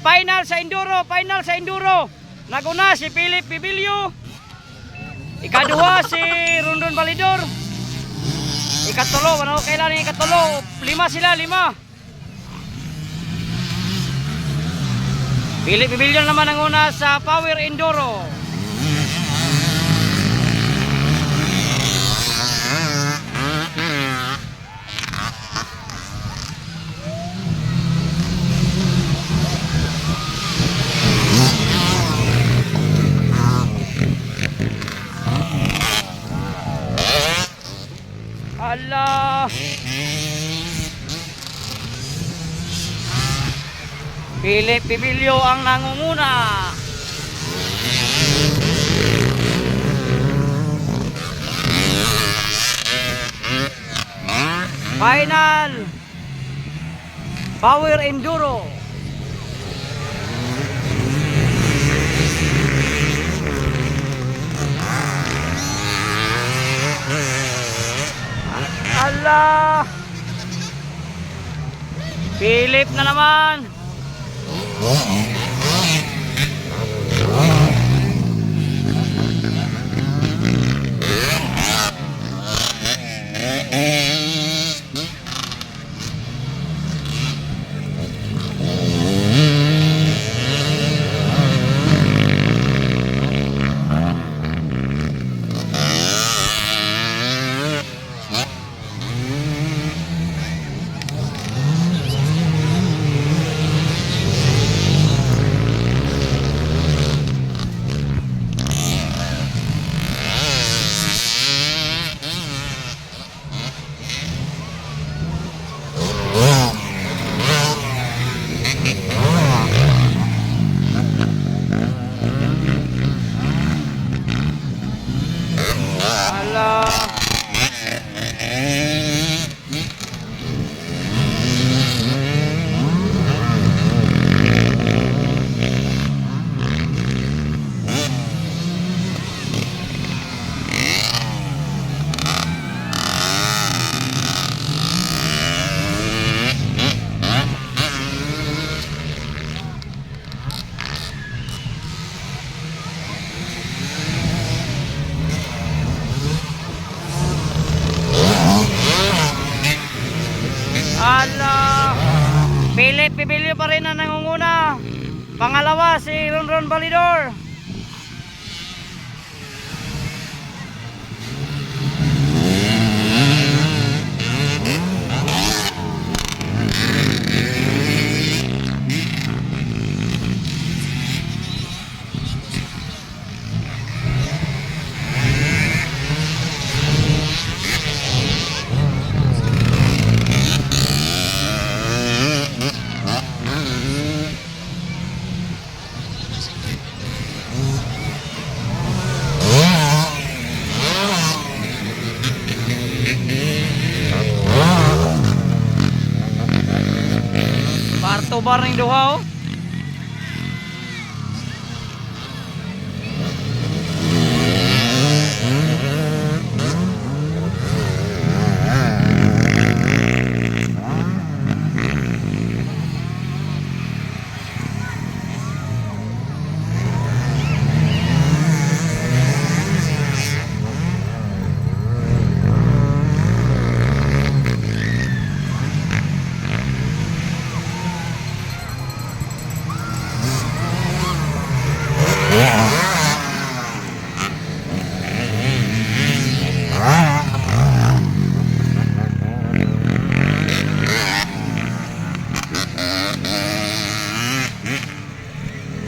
Final sa Enduro. Naguna si Philip Bibilio. Ikaduha si Rondon Balidor. Ikatulo, ano kailan ikatulo? 5 sila. Philip Bibilio naman ang una sa Power Enduro. Allah. Philip Bibilio ang nangunguna. Final Power Enduro. Allah. Philip na naman. Philip Bibilio pa rin ang nangunguna. Pangalawa si Rondon Balidor. Bar ning duha oh.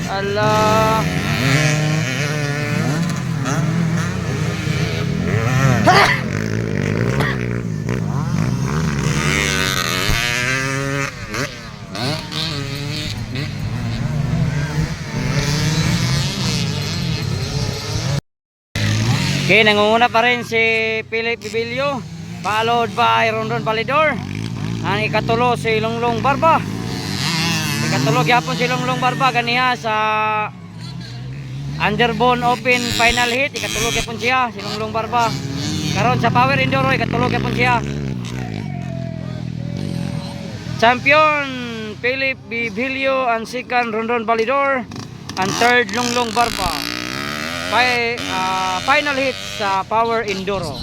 Allah. Okay, nangunguna pa rin si Philip Bibilio, followed by Rondon Balidor. Ang ikatulo si Longlong Barba. Ikatulog yapon si Longlong Barba ganiha sa Underbone Open Final Heat. Ikatulog yapon siya si Longlong Barba. Karon sa Power Enduro ikatulog yapon siya. Champion Philip Bibilio and second Rondon Balidor and third Lunglong Barba. Final hit sa Power Enduro.